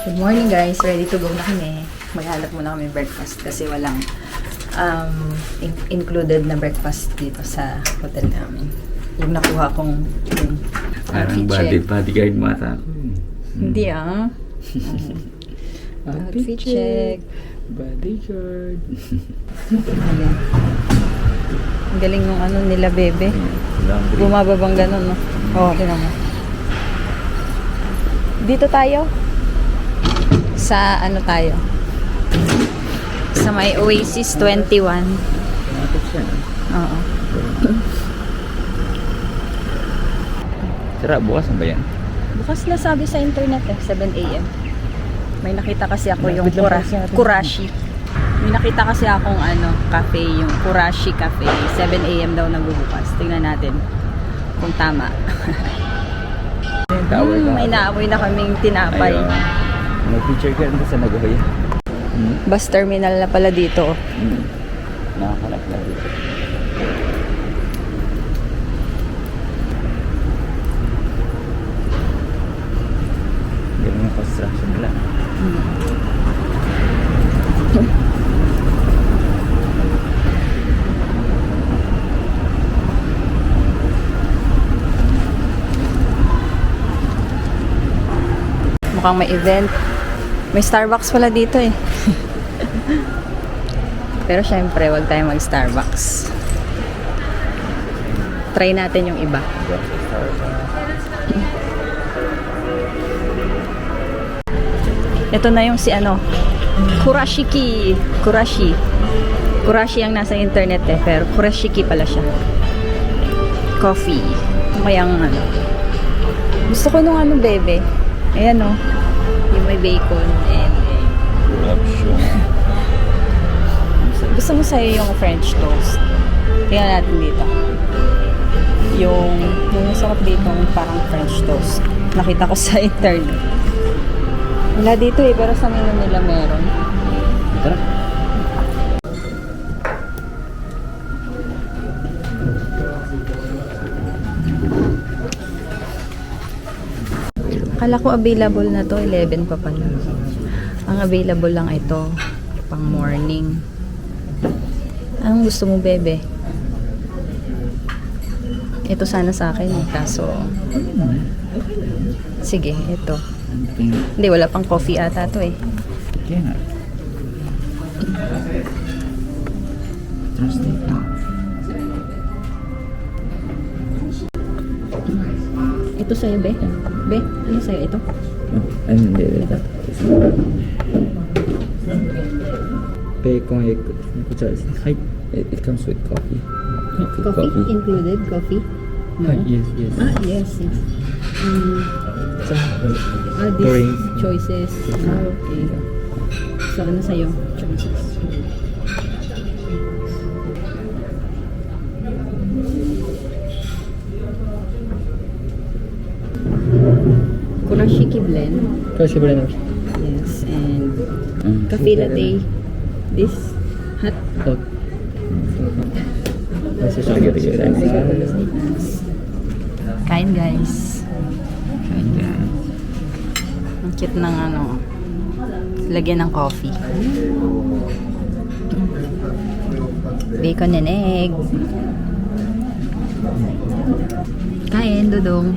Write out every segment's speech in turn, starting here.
Good morning guys, ready to go na kami. Maghanap muna kami breakfast kasi walang included na breakfast dito sa hotel namin. Yung nakuha kong parang bodyguard mata ako. Hindi outfit check. Bodyguard. Ang galing nung ano nila bebe. Bumababang ganun no. Oo, tinan mo. Dito tayo. Sa ano tayo? Sa may Oasis 21. Nakapit siya, no? Oo. Sira, bukas na ba yan? Bukas na sabi sa internet 7 a.m. May nakita kasi ako yung Lapit lang pala sa atin. Kurashi. May nakita kasi akong cafe, yung Kurashi Cafe. 7 a.m. daw nagbubukas. Tingnan natin kung tama. May naamoy na kaming tinapay. Mag-picture ka rin sa Nagoya. Bus terminal na pala dito. Nakakalap na dito. Ganun yung construction nila. Mukhang may event. May Starbucks pala dito eh. Pero syempre, wag tayong mag-Starbucks. Try natin yung iba. Ito na yung si Kurashiki. Kurashi ang nasa internet eh, pero Kurashiki pala siya. Coffee. Ano kayang Gusto ko nung bebe. Ayan yung may bacon and Corruption. gusto mo sa'yo yung French toast. Tingnan natin dito. Yung masarap dito parang French toast. Nakita ko sa internet. Wala dito eh, pero sa menu nila meron. Tara. Akala ko available na to, 11 pa pala. Ang available lang ito, pang morning. Anong gusto mo, bebe? Ito sana sa akin eh, kaso... Sige, ito. Hindi, wala pang coffee ata to eh. Kaya nga. Trust me. Ito sa'yo, be? Be, ano sa'yo ito? Ano hindi. Ito. Bacon, it comes with coffee. Coffee? Included? Coffee? No? Yes. Yes. These Pouring. choices. Okay. So, ano sa'yo? Choices. Kurashiki blend. Kasi ba na? Yes, and cafe latte. This hot. Kain guys. Ang cute ng lagyan ng coffee. Bacon and egg. Kain, Dudong.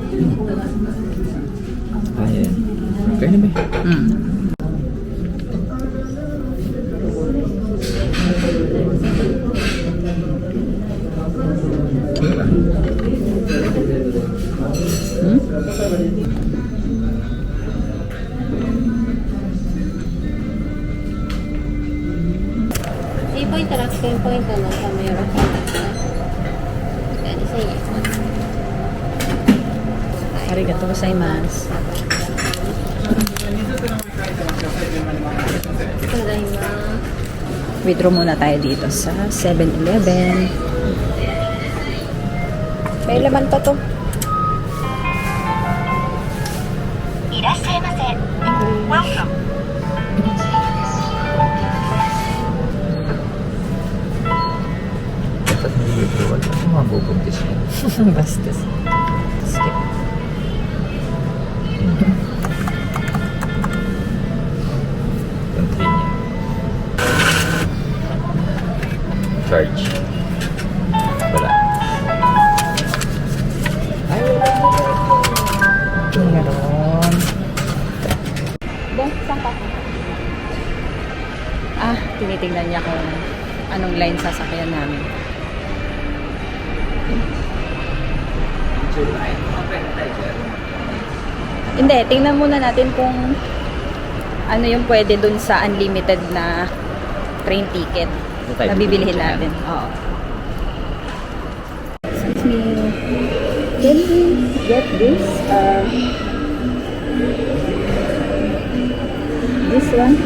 Ayan. Kaya na ba?いた楽天ポイントのためよろしいですか。2000円。 Arigatou gozaimasu. ただいま。 Withdraw muna tayo dito sa 7-Eleven. May laman pa to. いらっしゃいませ。Welcome. Bastos. Skip. charge. Wala. Ay, wala. Meron. Ben, saan ka? Tinitingnan niya kung anong line sasakyan namin. Hindi, tingnan muna natin kung ano yung pwede dun sa unlimited na train ticket na bibilihin natin. Oo. Excuse me. Can we get this? This one?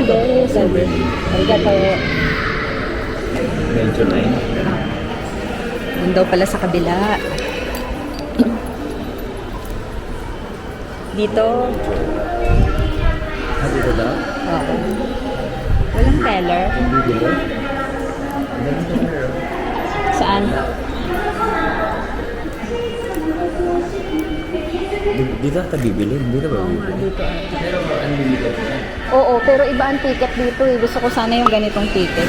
There is a bit. Arigato. Medyo na yun. Yun daw pala sa kabila. Dito. Dito daw? Oo. Walang teller. Dito? Saan? Dito ata bibili. Dito ba bibili? Dito. Pero unlimited. Oo, pero iba ang ticket dito eh. Gusto ko sana yung ganitong ticket.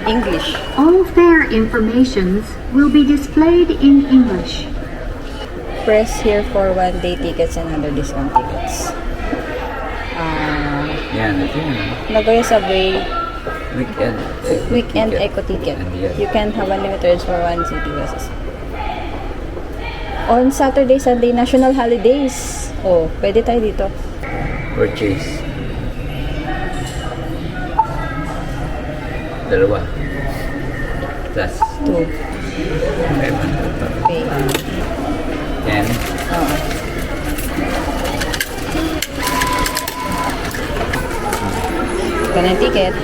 English. All fare informations will be displayed in English. Press here for one-day tickets and other discount tickets. Yan, ito yan. Nagoya Subway Weekend. Weekend Eco Ticket. And yan. You can have unlimited for one city buses. On Saturday, Sunday, national holidays. Oh, pwede tayo dito. Purchase. Dalawa. Plus. 2. 500 pa. Okay. And Oo. Ito na yung ticket.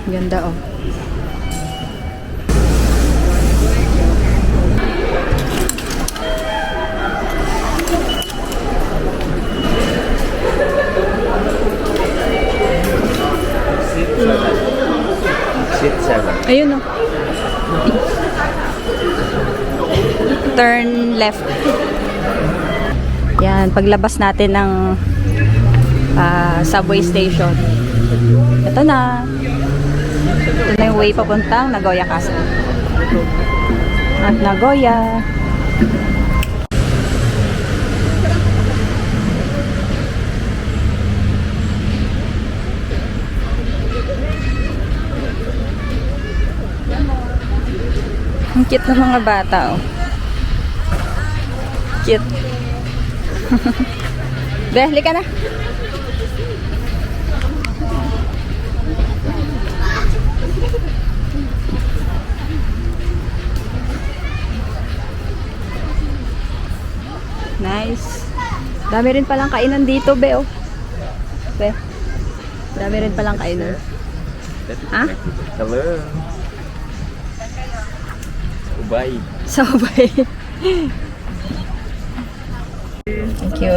Ganda oh. seat 7. Ayun oh. Turn left. Yan, paglabas natin ng subway station. Ito na. Ito na yung way papuntang Nagoya Castle. At Nagoya. Ang cute ng mga bata, oh. Cute. Be, halika na. Nice. Dami rin palang kainan dito, Be, oh. Be. Dami rin palang kainan. Ha? Hello. Ubay. Sabay. Thank you.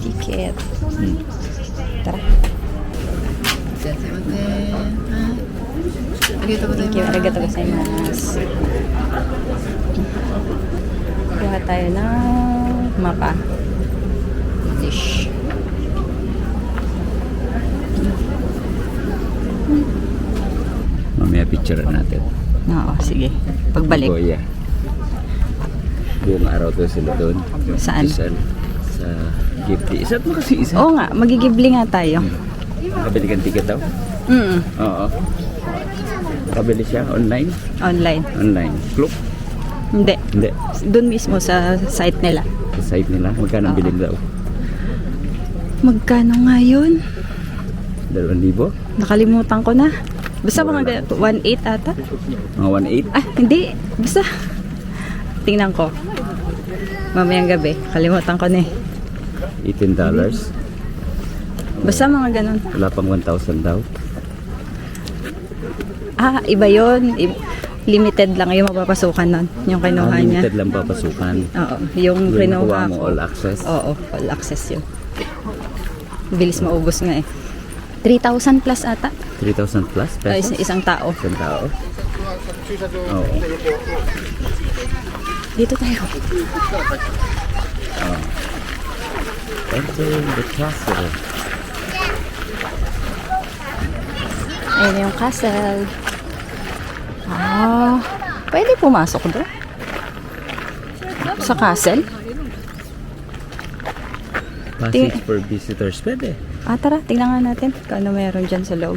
Ticket. Tara. Thank you. Arigato gozaimasu. Kuha tayo ng mapa. English. Mamaya picture natin. Oo, sige. Pagbalik. Nagoya. Buong araw to sila doon. Saan? Sa Ghibli. Isa't mo kasi isa. Oo nga, magigibli nga tayo. Nakabili kang ticket daw? Mm, Oo. Nakabili siya online? online. Online. Klook? Hindi. Hindi. Doon mismo sa site nila. Sa site nila. Magkano ang bilhin daw? Magkano nga yun? 2,000? Nakalimutan ko na. Basta mga ganito, 1.8 ata? Mga 1,800? Ah, hindi. Basta. Tingnan ko. Mamayang gabi. Kalimutan ko na eh. $18. Basta mga ganun. Wala pang 1,000 daw. Ah, iba yun. Limited lang yung mapapasukan nun. Yung kinuha niya. Limited lang papasukan. Oo. Yung Yung kinuha nakuha mo, ko. all access. Oo, all access yun. Bilis maubos nga eh. 3,000 plus ata. 3,000 plus Ay, pesos? isang tao. Isang tao? Oo. Dito tayo. Entering the castle. Ayun yung castle. Ah, pwede pumasok doon? Sa castle? Passage for visitors. Pwede. Ah, tara, tingnan nga natin kung ano meron dyan sa loob.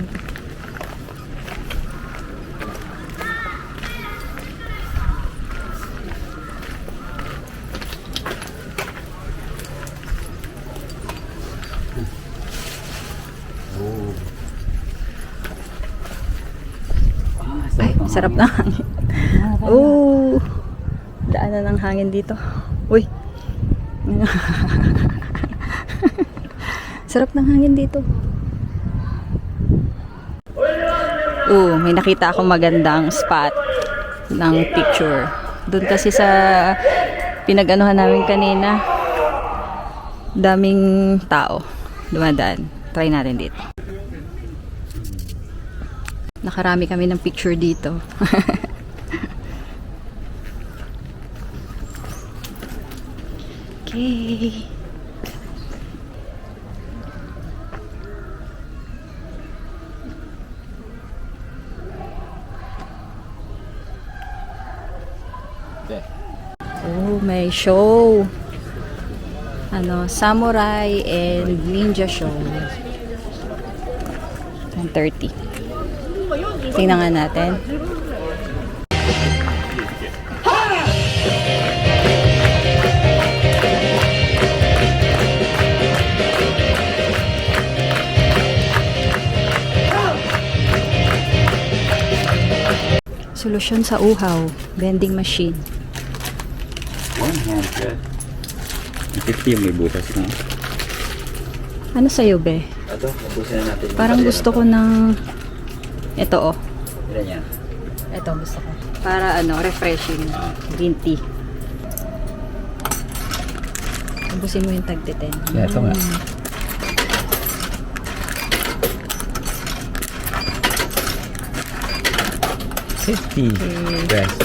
Ay, sarap na hangin. Oh, daanan ng hangin dito. Uy. Sarap ng hangin dito. Oh, may nakita akong magandang spot ng picture. Doon kasi sa pinag-anuhan namin kanina, daming tao dumadaan. Try natin dito. Nakarami kami ng picture dito. Okay. Oh, may show. Ano, samurai and ninja show. 1:30. Tingnan nga natin. Solusyon sa uhaw, vending machine. 100. 50 yung may butas na. Ano sa'yo, be? Ito, ubusin na natin. Parang gusto ko ng... Ito, oh. Ilan yan? Ito, gusto ko. Para, ano, refreshing. Green tea. Ubusin mo yung tag-10. Yeah, ito nga. $50. Best.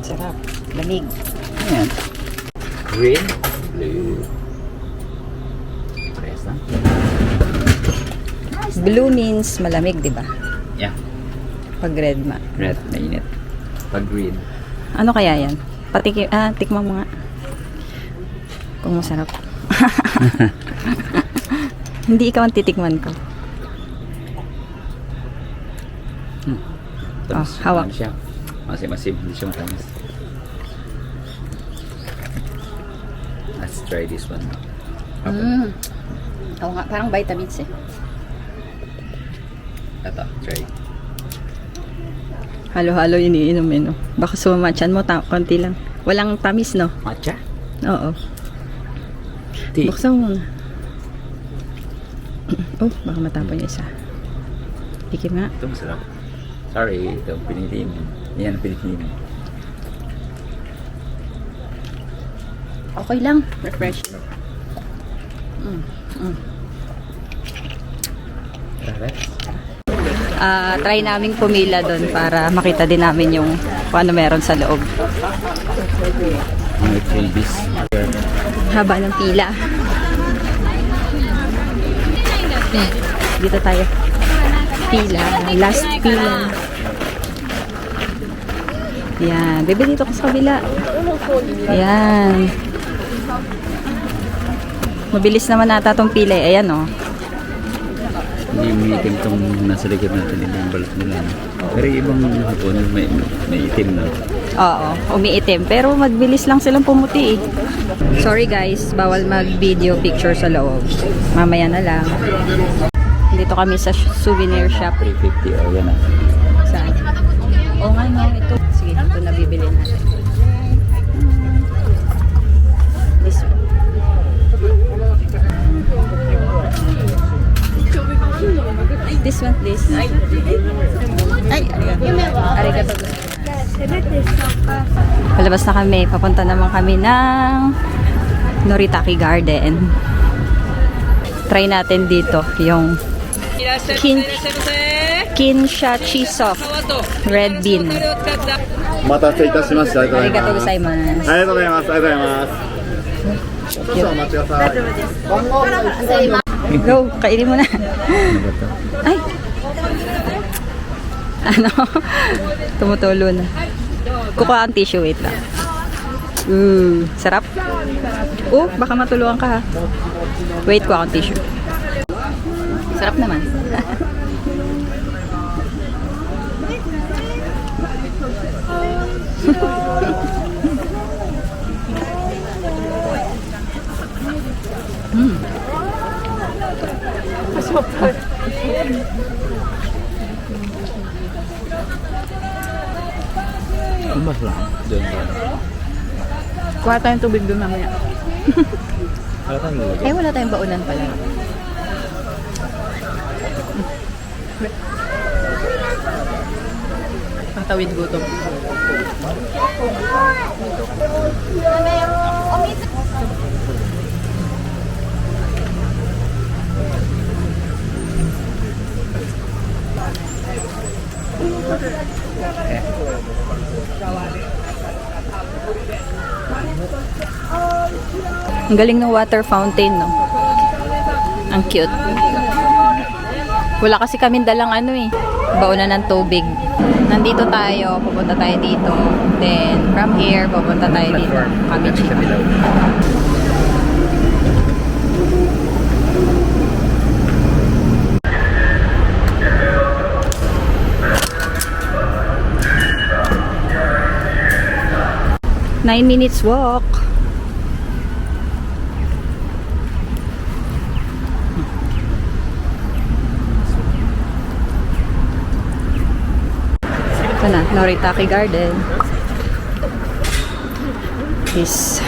Sarap. Lamig. Ayan. Green. Blue. Press na. Blue means malamig, di ba? Yeah. Pag red Red, mainit. Pag green. Ano kaya yan? Tikman mo nga. Kung masarap. Hindi ikaw ang titikman ko. Tamis. Hawak. Ano siya? Masim-masim. Hindi siya matamis. Let's try this one. Oo nga, parang vitamins eh. Ito, try. Halo-halo yun iinumin, no? Baka sumamatchan mo, konti lang. Walang tamis, no? Matcha? Oo. Tea. Buksan mo muna. Oh, baka matapon yung isa. Tikim nga. Ito masarap. Sorry, ito pinili mo. Yan ang pinili mo. Okay lang. Refreshing. Try naming pumila doon para makita din namin yung kung ano meron sa loob. May freebies. Haba ng pila. Dito tayo. Pila. Last pila. Yan. Bebe, dito ka sa kabila. Yan. Mabilis naman nata tong pila. Ayan, oh. Hindi umiitim itong nasa likod natin yung balat nila. Pero yung ibang hapon, may itim na. Oo, umiitim. Pero magbilis lang silang pumuti eh. Sorry guys, bawal mag-video picture sa loob. Mamaya na lang. Dito kami sa souvenir shop. 350 o yan ah. Saan? Oo nga no, ito. Sige, ito na bibili natin. This one. This one please. Labas na kami. Papunta naman kami ng Noritake Garden. Try natin dito yung Kinshachi soft red bean. お待たせいたしました。ありがとうござい Arigatou ます gozaimasu. ありがとうございます。ありがとうございます。少々お待ちください。番号お願いします。 Go, kainin mo na. Ano ba to? Ay! Ano? Tumutulo na. Kukuha ang tissue, wait lang. Sarap. Baka matuluan ka ha. Wait, kuha ang tissue. Sarap naman. Mas lang. Doon ba? Kuha tayong tubig doon mamaya. Wala kang lalagay. Wala tayong baunan pala. Patawid gutom. Ang galing ng water fountain, no? Ang cute. Wala kasi kami dalang baunan ng tubig. Nandito tayo, pupunta tayo dito. Then, from here, pupunta tayo dito. Kamichi. Sa Bilao. Nine minutes walk. Ito na, Noritake Garden. Yes.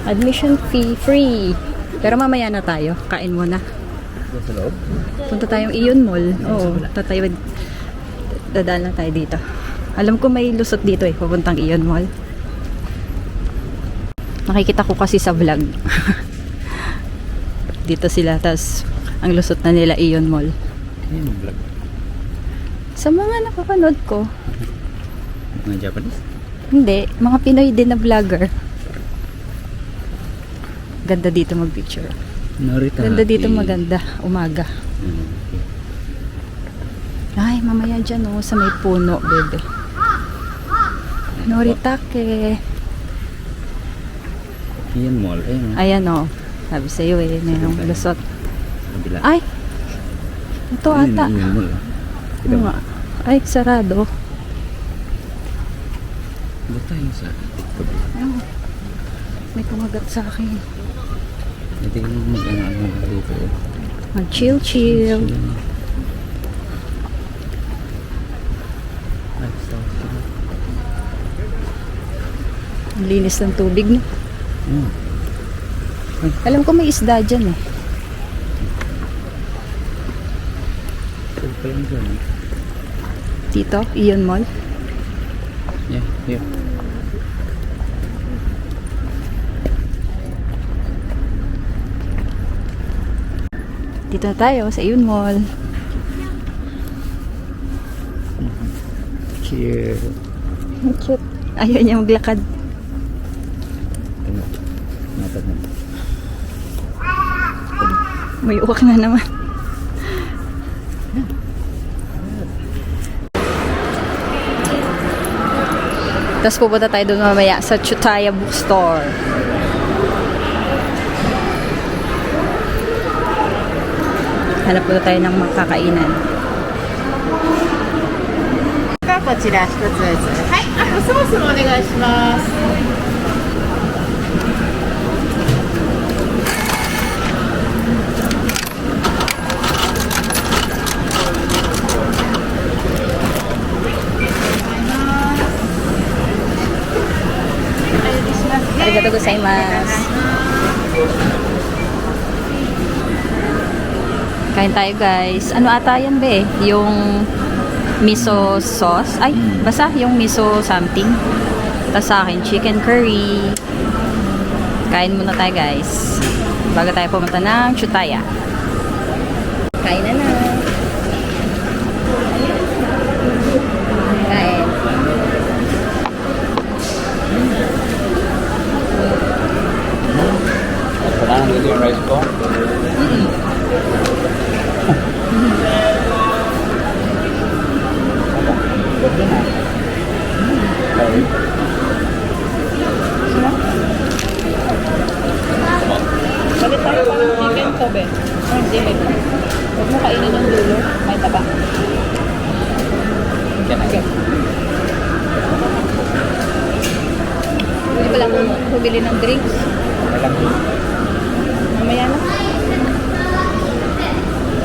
Admission fee free. Pero mamaya na tayo. Kain muna. Doon sa loob? Punta tayong Ion Mall. Oo, tatayod. Dadaan lang tayo dito. Alam ko may lusot dito papuntang Ion Mall. Nakikita ko kasi sa vlog. Dito sila, tas ang lusot na nila Ion Mall. Ayun yung vlog. Sa mga nakapanood ko, Mga Japanese? hindi, mga Pinoy din na vlogger. Ganda dito mag-picture. Noritake. Ganda dito maganda, umaga. Ay, mamaya dyan sa may puno, bebe. Noritake. Iyan mall. Ayan sabi sa'yo mayroong lusot. Kabila. Ay! Ito ata. Iyan mall. Kita Oo mo. nga. Ay, sarado. Doon tayo sa tabi. May kumagat sa akin. Hindi ko mag-ano dito. Mag-chill. Ang linis ng tubig, no? Alam ko may isda dyan Saan pa lang dyan? Dito, Ion Mall. Yeah, here. Dito na tayo sa Ion Mall. Here. Ang cute. Ayaw niya maglakad. Ano? Matag na. May uwak na naman. Tapos pupunta tayo doon mamaya sa Chutaya Bookstore. Hanap po tayo ng makakainan. こちら一つずつ。はい、あとソースもお願いします。Arigatou gozaimasu. Kain tayo guys. Ano ata yan be? Yung miso sauce. Ay, basta yung miso something. Tapos sa akin, chicken curry. Kain muna tayo guys. Bago tayo pumunta ng Chutaya. Kain na na. Kain. Kailangan dito yung rice ko. Balik tayo pa ng chicken to be. Ay, hindi may pa. Huwag mo kainin yung dulo. May taba. Okay. Hindi pala akong bumili ng drinks. Mamaya na.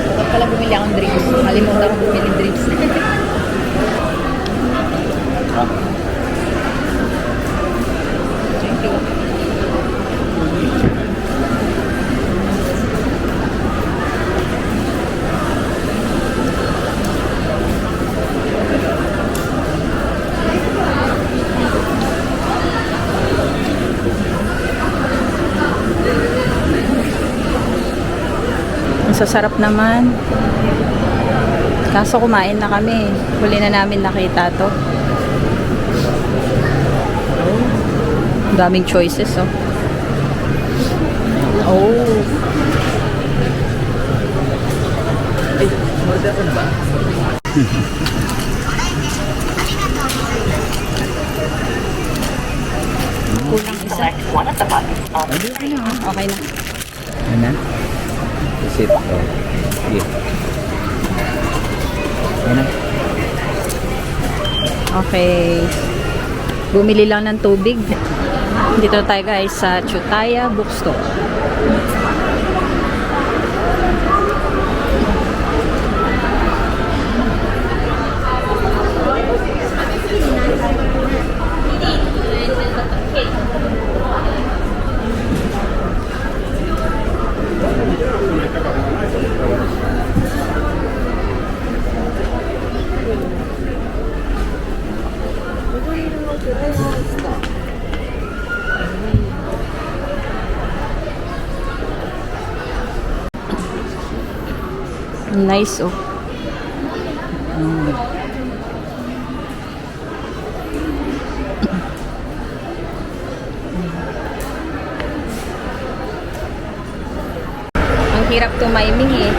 Dapat pala bumili akong drinks. Malimutan akong bumili ng drinks. Thank you. Ang sasarap naman. Kaso kumain na kami. Huli na namin nakita to. Daming choices, oh. Oh. Ay, order ko na ba? Kulang isa. Okay na. Ano? Isit. Oh. Sige. Ano? Okay. Bumili lang ng tubig. Dito tayo guys sa Chutaya Bookstore. Nice, oh. Ang hirap tumiming eh.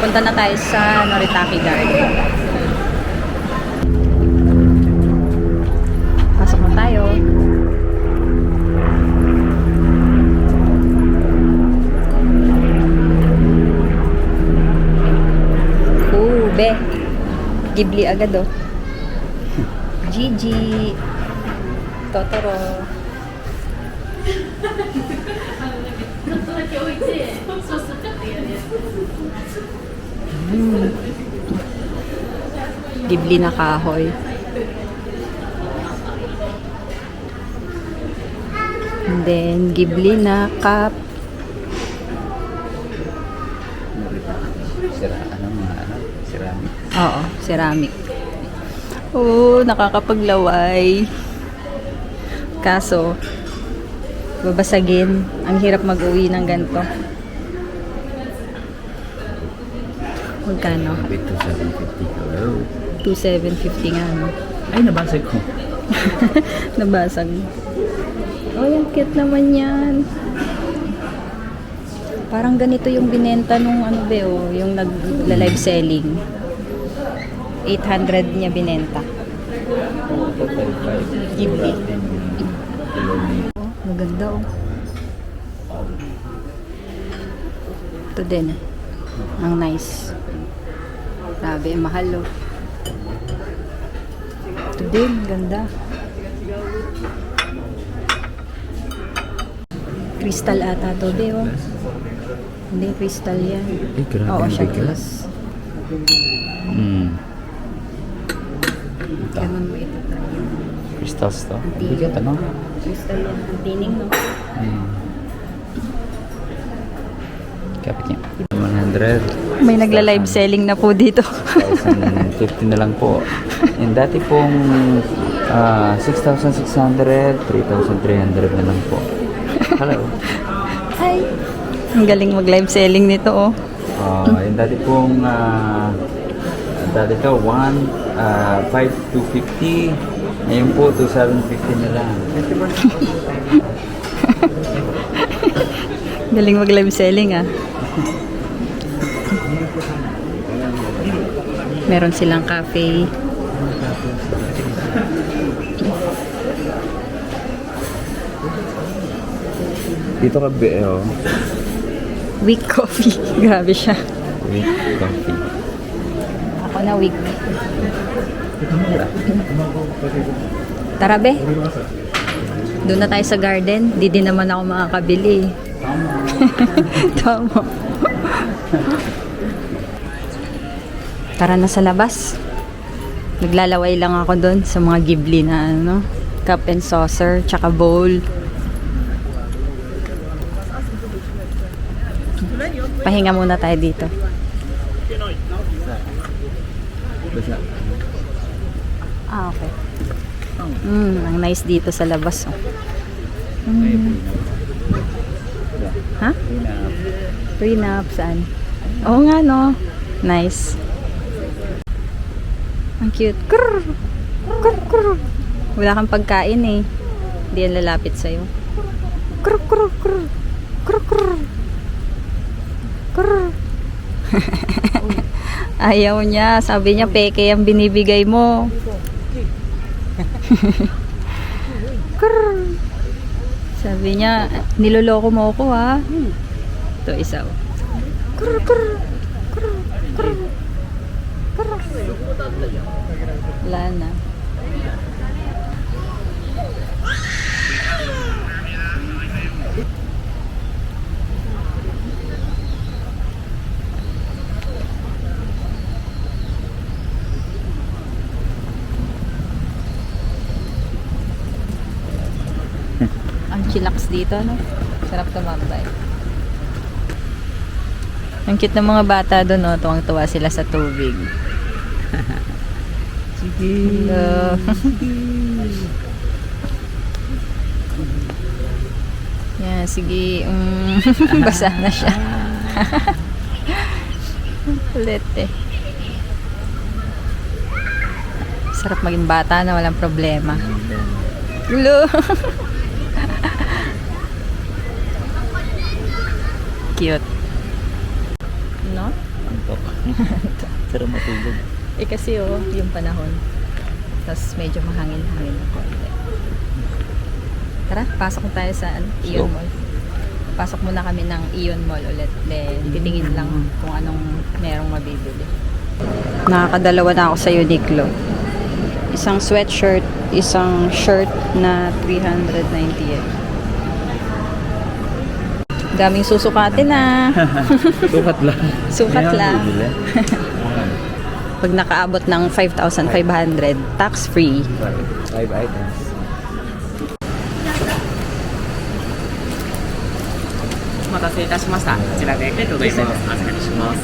Punta na tayo sa Noritake Garden. Pasok na tayo. Be, Ghibli agad oh. Gigi, Totoro. Ghibli na kahoy. And then Ghibli na cup. Ceramic. Oo, ceramic. Oo, nakakapaglaway. Kaso, babasagin. Ang hirap mag-uwi ng ganito. Magkano? Wait, 2,750. Hello. 2,750 nga, no? Ay, nabasag ko. Nabasag. Oh, yung cute naman yan. Parang ganito yung binenta nung ano be, oh, yung nag-live selling. 800 niya binenta. Ghibli. Oh, maganda oh. Ito din. Ang nice. Grabe, mahal oh. Ito din, ganda. Crystal ata to be oh. Hindi, crystal yan. Ay, grabe Oo, ang siya bigat. glass. Hmm. Ganun mo ito tayo. Crystals to. Bigat, ano? Crystal yan. Ang tining, no? Kapit niya. 100. May nagla-live selling na po dito. 1,050 na lang po. And dati pong 6,600, 3,300 na lang po. Hello. Hi! Ang galing mag-live selling nito, oh. Yung dati pong dati to 5,250. Ngayon po 2,750 na lang. Galing mag-live selling, ah. Meron silang cafe. Dito ka oh. Week coffee. Grabe siya. Week coffee. Ako na week. Tara, be. Doon na tayo sa garden. Di din naman ako makakabili. Tama. Tara na sa labas. Naglalaway lang ako doon sa mga Ghibli na ano, cup and saucer, tsaka bowl. Pahinga muna tayo dito. Basta. Okay. Ang nice dito sa labas. Oh. Ha? Prenup, saan? Oo nga, no? Nice. Ang cute. Krrr! Krrr, krrr. Wala kang pagkain eh. Hindi yan lalapit sa'yo. Krrr, krrr, krrr. Krrr, krrr. Krrr. Ayaw niya. Sabi niya, peke ang binibigay mo. Krrr. Sabi niya, niloloko mo ako, ha? Ito, isa. Krrr, krrr. Krrr, krrr. Krrr. Wala na. Ang chillax dito, no? Sarap tumambay. Ang cute ng mga bata doon, no? Tuwang-tuwa sila sa tubig. Sige. Hello. Yan, sige. Basa na siya. Kulit eh. Sarap maging bata na walang problema. Hello. Cute. No? Antok. Sarap matulog. Eh kasi yung panahon. Tapos medyo mahangin-hangin na konti. Tara, pasok na tayo sa Ion Mall. Pasok muna kami ng Ion Mall ulit. Then, titingin lang kung anong merong mabibili. Nakakadalawa na ako sa Uniqlo. Isang sweatshirt, isang shirt na 398. Daming susukatin na. Sukat lang. Sukat Ayan, lang. bibili. Pag nakaabot ng 5,500, tax-free. 5 items. お待たせいたしました。こちらでありがとうございます。お預かりします。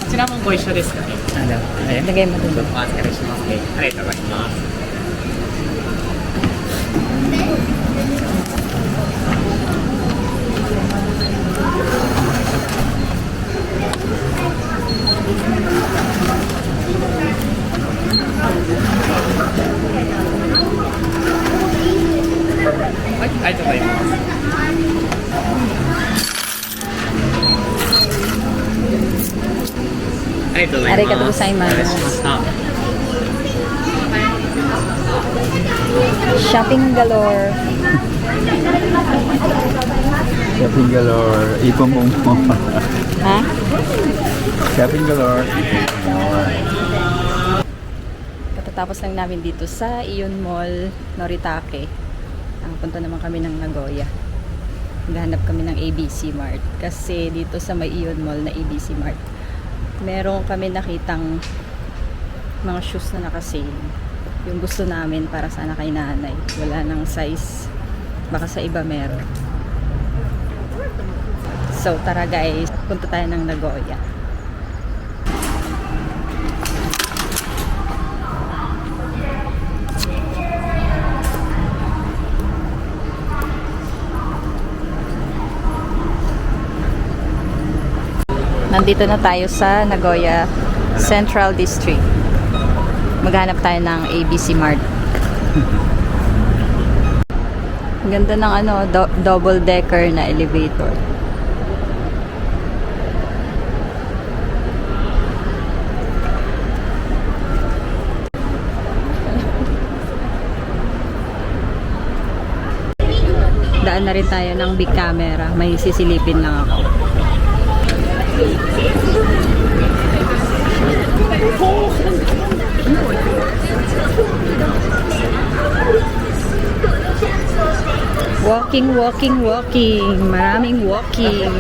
こちらもご一緒ですかね。 Lagay mo dun. お預かりしますね。ありがとうございます。 はい、ありがとうございます。ありがとうございます。 Arigatou gozaimasu. お願いしました。 Shopping galore. Shopping galore. Ipon mo mo. Ha? Shopping galore. Katatapos lang namin dito sa Ion Mall, Noritake. Ang punta naman kami ng Nagoya. Naghahanap kami ng ABC Mart. Kasi dito sa may Ion Mall na ABC Mart, meron kami nakitang mga shoes na naka-sale. yung gusto namin para sana kay nanay. Wala nang size. Baka sa iba meron. So, tara guys. Punta tayo ng Nagoya. Nandito na tayo sa Nagoya Central District. Maghanap tayo ng ABC Mart. Ang ganda ng double decker na elevator. Daan na rin tayo ng big camera. May sisilipin lang ako. Walking, walking, walking. Maraming walking.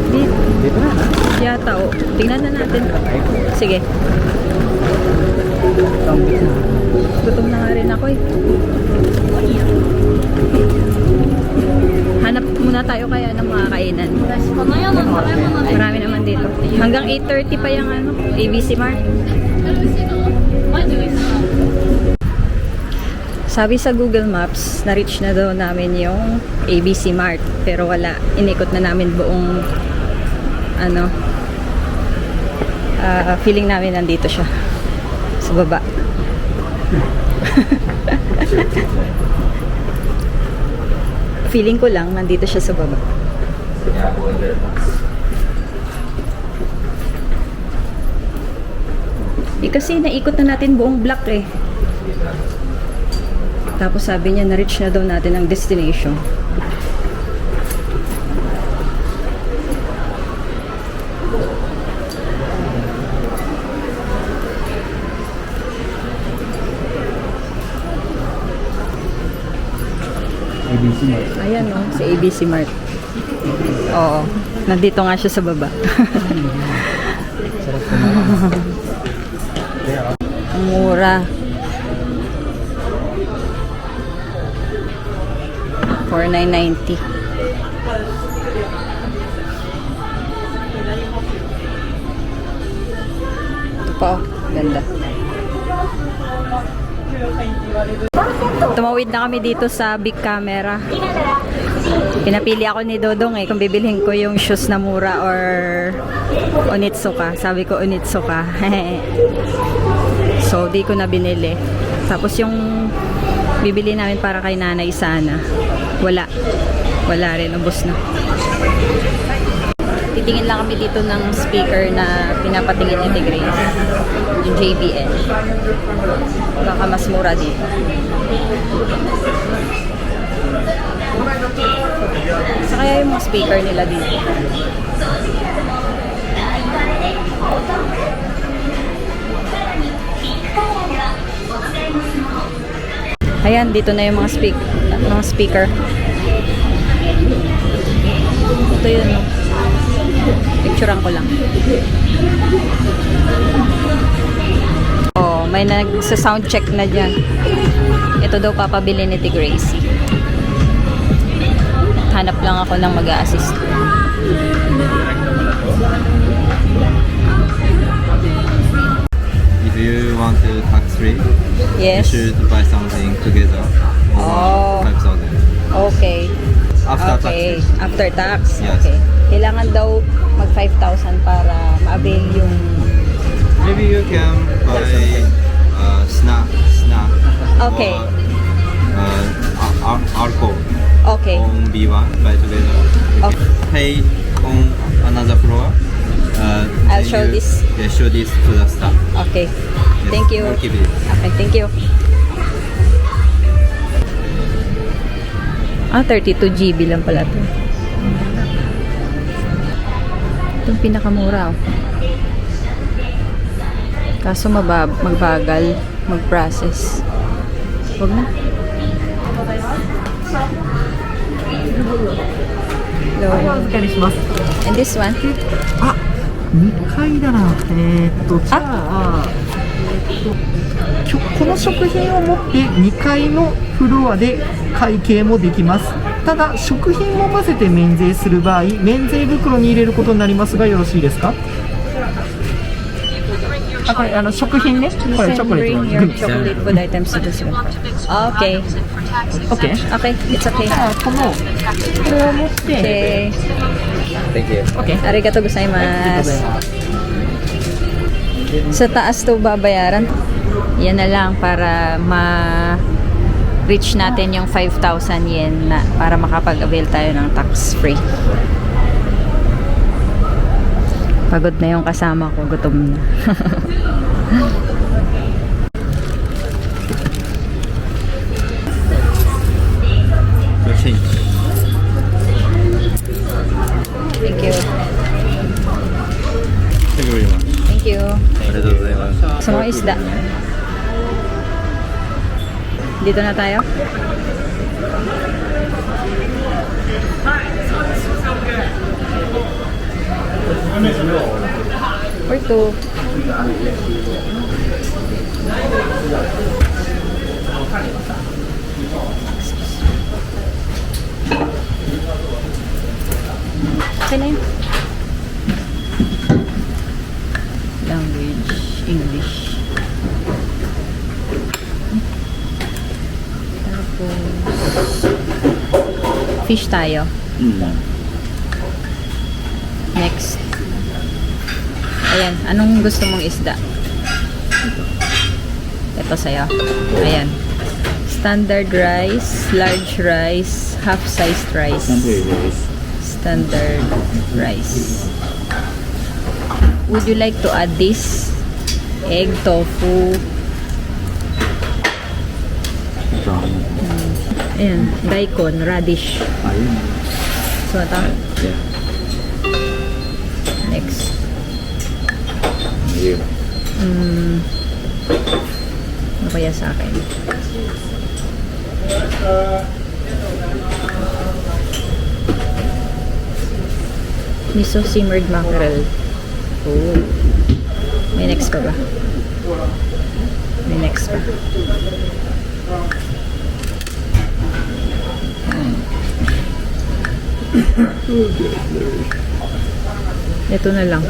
Dito na. Yata, oh. Tingnan na natin. Sige. Gutom na nga rin ako eh. Hanap muna tayo kaya ng mga kainan. Marami naman dito. Hanggang 8:30 pa yung ABC Mart. Sabi sa Google Maps, na-reach na daw namin yung ABC Mart. Pero wala. Inikot na namin buong feeling namin nandito siya. Sa baba. Feeling ko lang nandito siya sa baba. Kasi naikot na natin buong block eh. Tapos sabi niya na-reach na daw natin ang destination. ABC Mart. Ayan o, sa ABC Mart. Oo, nandito nga siya sa baba. Ang mura. 4,990. Ito pa oh, ganda. Tumawid na kami dito sa big camera. Pinapili ako ni Dodong eh kung bibilhin ko yung shoes na mura or Onitsuka. Sabi ko Onitsuka. So di ko na binili. Tapos yung bibili namin para kay nanay sana. Wala rin, ubos na. Titingin lang kami dito ng speaker na pinapatingin ni Grace. Yung JBL. Baka mas mura dito. Sa kaya yung mga speaker nila dito. Ayan, dito na yung mga speaker. Ito yun. Picturean ko lang. Oh, may nagsa-sound check na dyan. Ito daw papabili ni T. Gracie. Hanap lang ako ng mag-a-assist. If you want to tax free, Yes. you should buy something together. Oh. 5,000. Okay. After Okay. tax. After tax? Yes. Okay. Kailangan daw mag 5,000 para ma-avail yung... Maybe you can buy snack. Okay. Or alcohol Okay. on B1 buy together. Okay. Pay on another floor. I'll then show you- this. Yeah, show this to the staff. Okay. Yes, Thank you. or keep it. Okay, thank you. 32 GB lang pala ito. Itong pinakamura. Oh. Kaso magbagal mag-process. Huwag na. Low. お預かりします。 And this one? あ、2階だな。じゃあ、この食品を持って2階のフロアで会計もできます。ただ食品も混ぜて免税する場合、免税袋に入れることになりますがよろしいですか？あ、これ食品ね。これチョコレート Bring your chocolate food items to this one. Okay. OK。 Okay, it's okay. じゃあこれを持って、 Okay. Thank you. OK。 Arigato ありがとうござい gozaimasu. ます。 Sa taas to babayaran. Yan na lang para ma-reach natin yung 5,000 yen na para makapag-avail tayo ng tax-free. Pagod na yung kasama ko, gutom na. So change. Thank you. Thank you very much. Thank you. ありがとうございます。 Sa mga isda. Dito na tayo. Where to? Okay na yun. Language, English. Tapos, fish tayo. Next. Ayan, anong gusto mong isda? Ito sa'yo. Ayan. Standard rice, large rice, half-sized rice. Standard rice. Would you like to add this? Egg, tofu. Ayan, daikon, radish. Ayun. So, ito. Yeah. Next. Ayun. Ano kaya sa akin? Miso simmered mackerel. Oh. May next pa ba? May next pa. Ito na lang.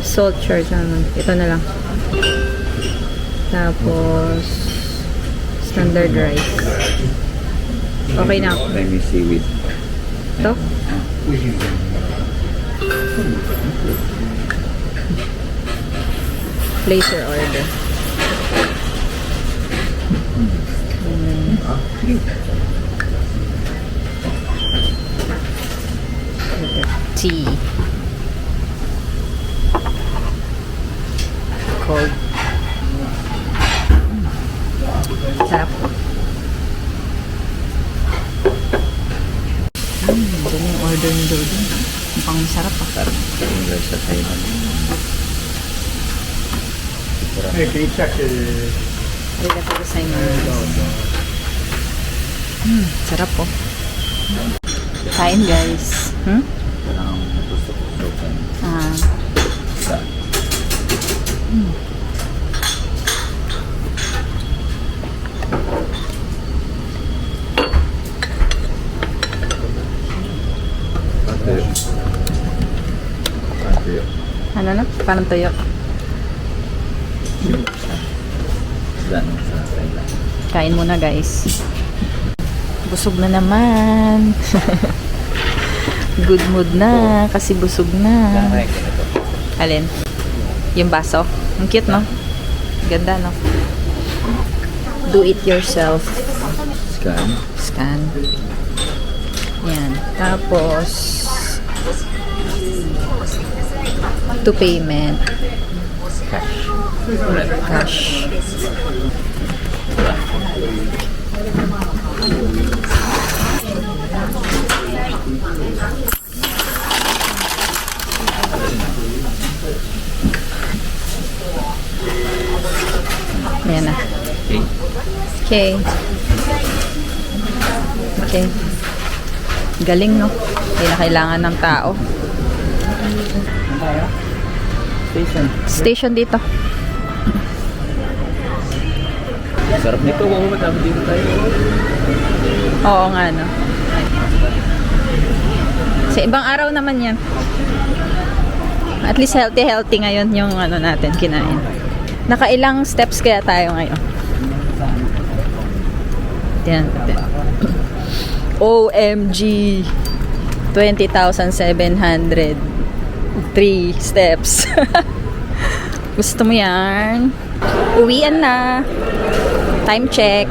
Salt charge naman. Ito na lang. Tapos standard rice. Okay na ako. Let me see with. Ito? Place your order. Tea. Cold. Sarap. Dyan yung order ni Dodi. Mukhang masarap ah. Sarap. Yung rice sa Thailand. Arigato gozaimasu. Sarap po. Kain guys. Parang gusto ko sopan. Sa. Ano na? Parang tuyo. Sa Thailand. Kain muna guys. Busog na naman. Good mood na kasi busog na. Alin? Yung baso. Ang cute no? Ganda no? Do it yourself. Scan. Scan. Yan. Tapos to payment. Cash. Ayan na. Okay. Okay. Okay. Galing, no? Hindi na kailangan ng tao. Station. Station dito. Sarap nito. Kung matapos dito tayo. Oo nga, no? Sa ibang araw naman yan. At least healthy ngayon yung ano natin kinain. Nakailang steps kaya tayo ngayon? Yan. OMG! 20,703 steps. Gusto mo yan? Uwian na. Time check.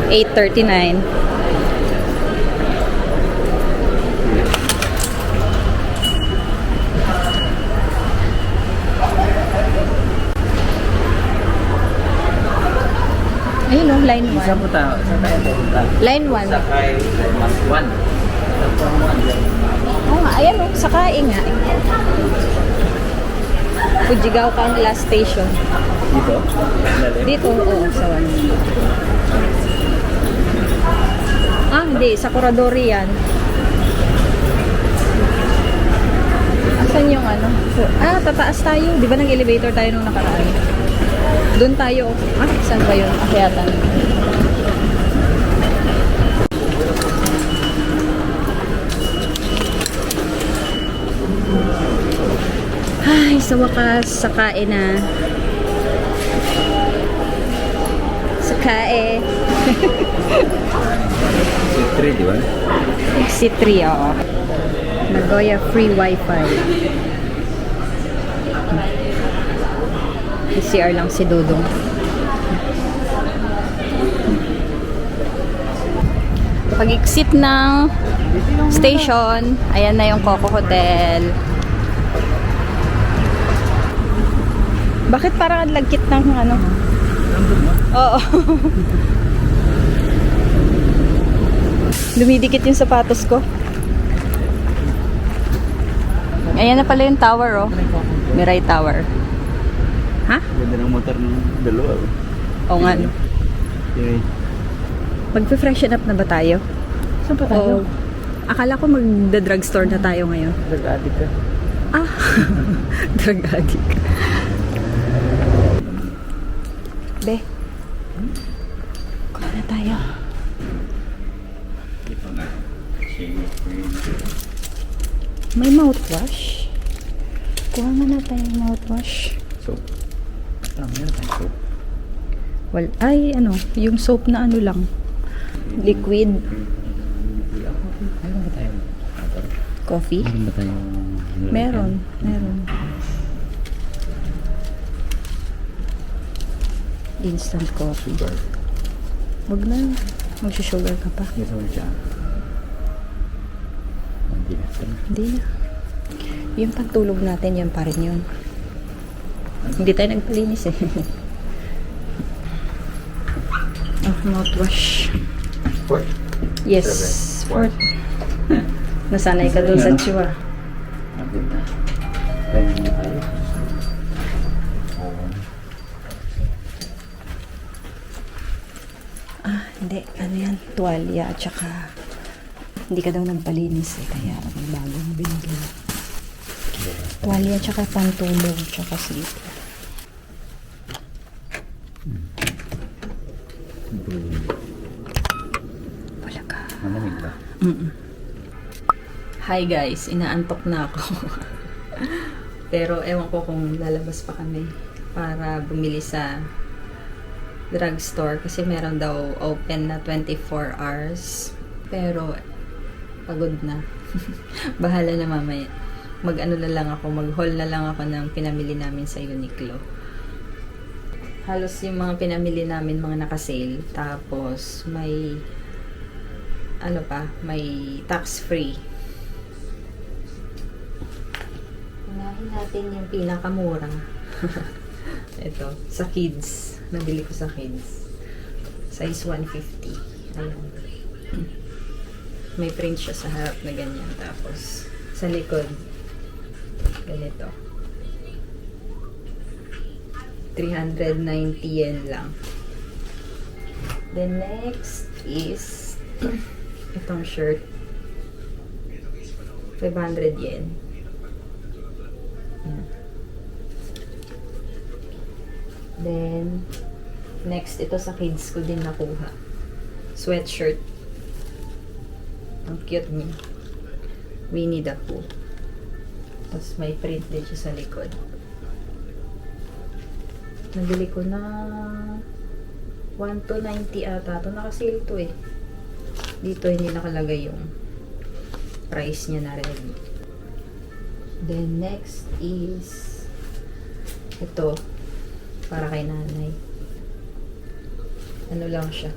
8:39. Ayun o, line 1. Saan po tayo? Saan tayo pupunta? Line 1. Sakay, line 1. Oo nga, ayan o, sakain nga. Fujigawa ka ang last station. Dito? Lalim? Dito, oo, sa 1. Ah, hindi, sa Coradori yan. Asan yung ano? Ah, tataas tayo. Di ba nag-elevator tayo nung nakaraan? Doon tayo. Ah, saan ba yun? Akyatan. Ay, sa wakas, sakain na. Sakae. Exit 3, di ba? Exit 3, oo. Nagoya free wifi. PCR lang si Dudong. Pag-exit ng station, ayan na yung Coco Hotel. Bakit parang ang lagkit ng ano? Oo. Lumidikit yung sapatos ko. Ayan na pala yung tower, oh. Mirai Tower. Ha? Ganda ng motor ng dalawa. Oo nga, no. Okay. Magpe-freshen up na ba tayo? Saan pa Oo. Akala ko magda-drugstore na tayo ngayon. Nag-addict ka. Ah! Drug addict. Be. Kuha na tayo. Hindi pa nga. May mouthwash. Kuha nga na tayo ng mouthwash. Soap. Meron tayong soap. Well, ay, ano, yung soap na ano lang. Liquid. Meron ba tayong Coffee? Meron ba tayong Meron. Instant coffee. sugar? Wag na. Magsusugar ka pa. Gusto mo siya? Hindi na. Hindi na. Yung pagtulog natin, yan pa rin yun. Hindi tayo nagpalinis eh. Oh, mouthwash. Four. Yes. Fourth. Nasanay ka dun sa chua. Abot na. Kaya na tayo. Ah, hindi. Ano yan? Tuwalya at saka hindi ka daw nagpalinis eh. Kaya may bagong binigay. Tuwalya at saka pantulog at saka sleep. Wala ka. Malamig ba? Hi guys, inaantok na ako. Pero ewan ko kung lalabas pa kami para bumili sa drugstore kasi meron daw open na 24 hours. Pero pagod na. Bahala na mamaya. Mag-ano na lang ako, mag-haul na lang ako ng pinamili namin sa Uniqlo. Halos yung mga pinamili namin mga naka-sale. Tapos may ano pa, may tax-free. Unahin natin yung pinakamura. Ito, sa kids. Nabili ko sa kids. Size 150. Ayun. May print siya sa harap na ganyan. Tapos, sa likod, ganito. 390 yen lang. The next is Itong shirt. 500 yen. Yan. Then, next, ito sa kids ko din nakuha. Sweatshirt. Ang cute niya. Winnie the Pooh. Tapos may print din siya sa likod. Nabili ko na 1,290 ata. Ito naka-sale to eh. Dito hindi nakalagay yung price niya na rin. Then next is ito para kay nanay. Ano lang siya?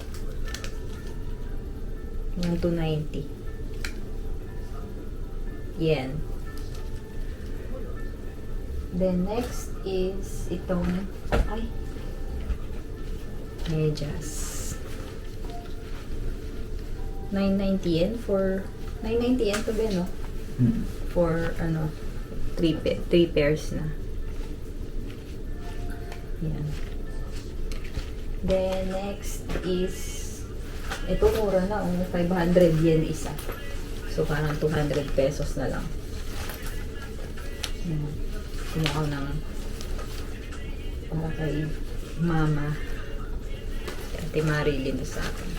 1,290 yen. Then next is itong medyas. 990 yen for 990 yen to be, no? For ano, 3 pairs na. Yan. Then next is ito mura na, 500 yen isa. So parang 200 pesos na lang. Yan. Kumuha ko ng para kay mama. Si Ate Marilyn sa akin.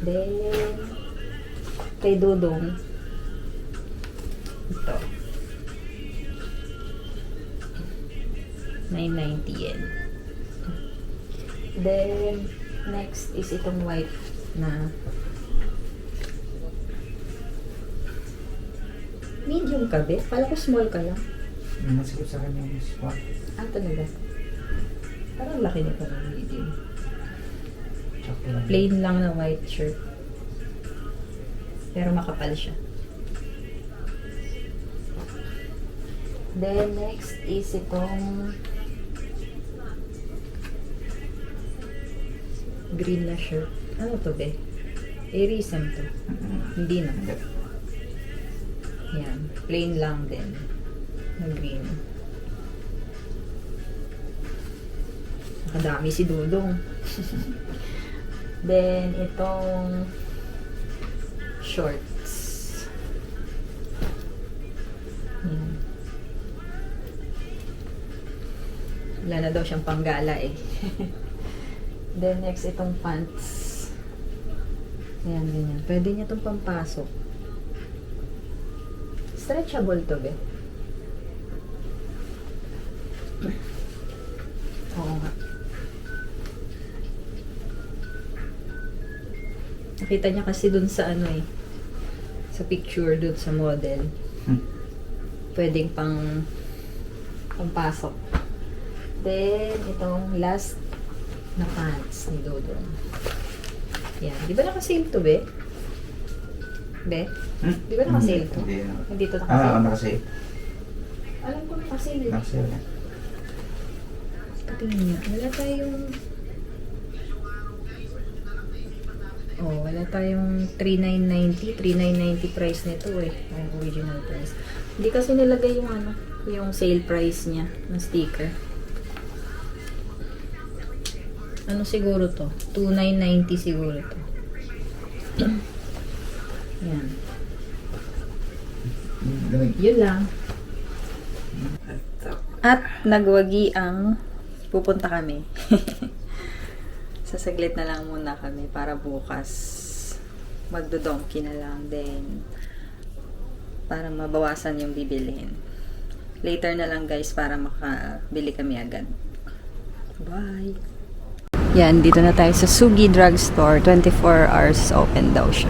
Then kay Dudong ito 990 yen. Then next is itong white na medium ka be? Pala ko small ka lang. Masikip sa kanya yung spot. Talaga? Parang laki nito ng medium. Tsaka lang. Plain lang na white shirt. Pero makapal siya. Then next is itong green na shirt. Ano to be? Irisam to. Hindi na. Yan. Plain lang din. Na green. Nakadami si Dudong. Then, itong shorts. Yan. Wala na daw siyang panggala eh. Then, next, itong pants. Ayan, ganyan. Pwede niya itong pampasok. Stretchable to, be. Oo nga. Nakita niya kasi dun sa ano eh. Sa picture dun sa model. Pwedeng pampasok. Then, itong last na pants ni Dodong. Yan. Di ba naka-sale to, be? Be? Di ba naka-sale to? Hindi to naka-sale? nakasave. Alam ko naka-sale eh. Nakasave na. Tingnan niya. Wala tayong 3,990. 3,990 price nito eh. Ang original price. Hindi kasi nilagay yung ano, yung sale price niya ng sticker. Ano siguro to? 2,990 siguro to. Yan. Yun lang. At nagwagi ang pupunta kami. Sasaglit na lang muna kami para bukas magdodongki na lang din para mabawasan yung bibilihin. Later na lang guys para makabili kami agad. Bye! Yan, dito na tayo sa Sugi Drugstore. 24 hours open daw siya.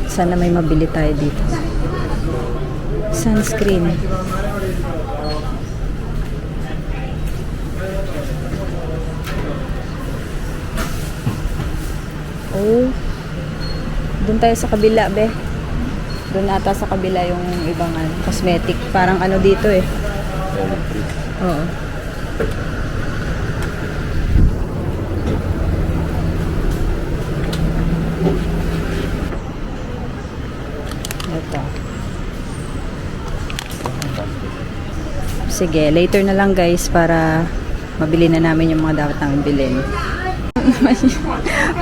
Sana may mabili tayo dito. Sunscreen. Doon tayo sa kabila, be. Doon ata sa kabila yung ibang cosmetic. Parang ano dito eh. Oo. Ito. Sige, later na lang guys para mabili na namin yung mga dapat namin bilhin.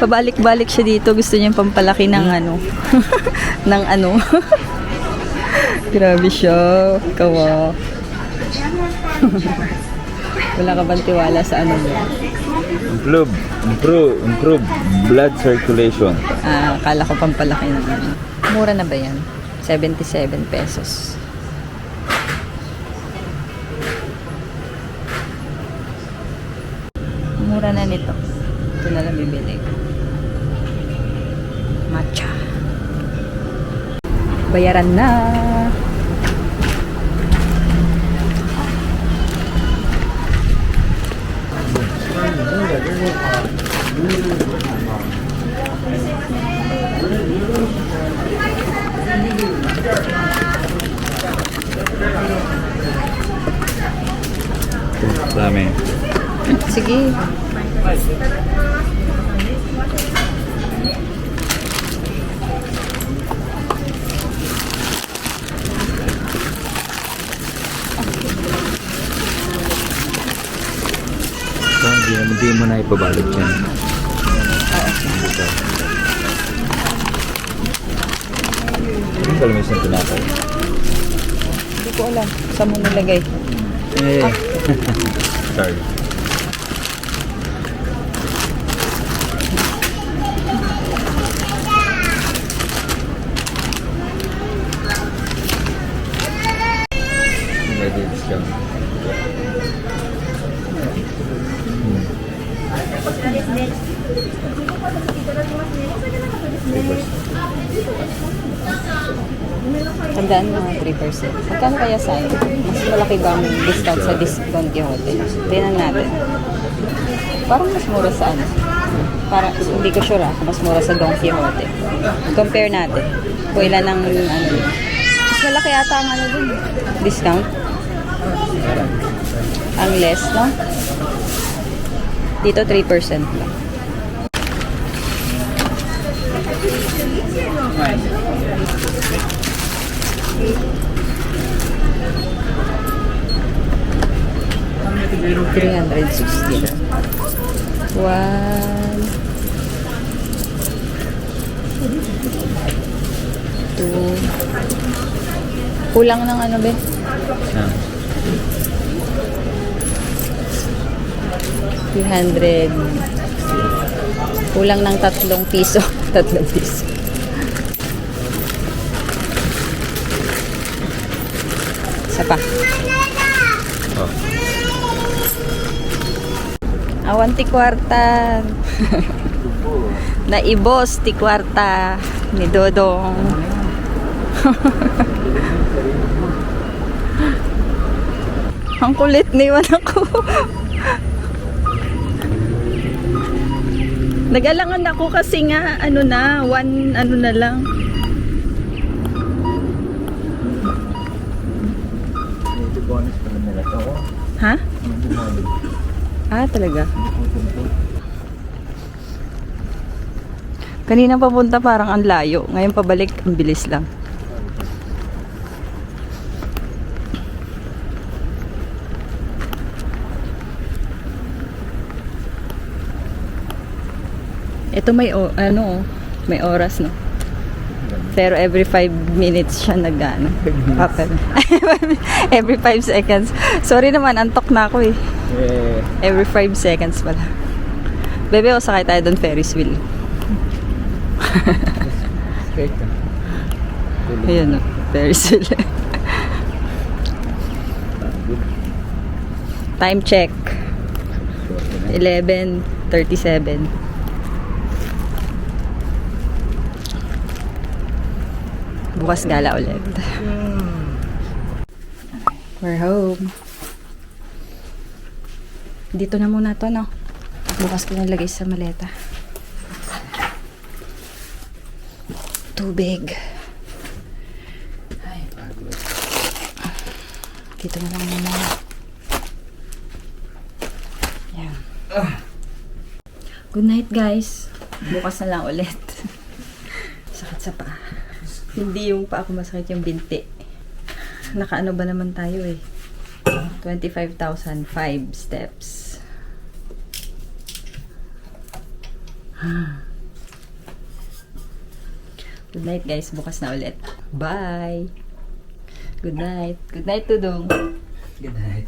Pabalik-balik siya dito. Gusto niya pampalaki ng ano. ng ano. Grabe siya. Kawa. Wala ka bang tiwala sa ano niya? Improve blood circulation. Akala ko pampalaki ng ano. Mura na ba yan? 77 pesos. Mura na nito. Ito na lang bibili. Matcha. Bayaran na. Dami. Sige. Hindi mo na ipabalot yan. Anong kalamis ng tinapay? Hindi ko alam. Saan mo nilagay? Sorry. Ready to jump. Tandaan mo mga 3%. Magkano kaya sa'yo? Mas malaki ba ang discount sa Don Quixote? Tingnan natin. Parang mas mura sa ano? Parang, hindi ko sure mas mura sa Don Quixote. Compare natin. Kung ilan ang ano. Mas malaki ata ang ano dun. Discount? Ang less, no? Dito 3% lang. $360. One, two. Kulang ng ano ba? Ah. 300. Kulang ng 3 piso. 3 piso. Isa pa. Oh. Awan ti kwarta. Naibos ti kwarta ni Dodong. Ang kulit niwan ako. Nag-alangan ako kasi nga ano na, ano na lang. Ha? Talaga? Kanina papunta parang ang layo. Ngayon pabalik, ang bilis lang. Ito may may oras, no? Pero every 5 minutes siya nag-ano. Every 5 seconds. Sorry naman, antok na ako eh. Every 5 seconds pala. Bebe, o sakay tayo doon Ferris wheel. Ayan o, Ferris wheel. Time check. 11:37. Bukas gala ulit. We're home. Dito na muna to, no? Bukas ko nalagay sa maleta. Tubig. Ay. Dito na lang muna. Yan. Good night, guys. Bukas na lang ulit. Sakit sa paa. Hindi yung paa ko masakit, yung binti. Nakaano ba naman tayo eh. 25,005 steps. Good night guys. Bukas na ulit. Bye! Good night. Good night, Tudong. Good night.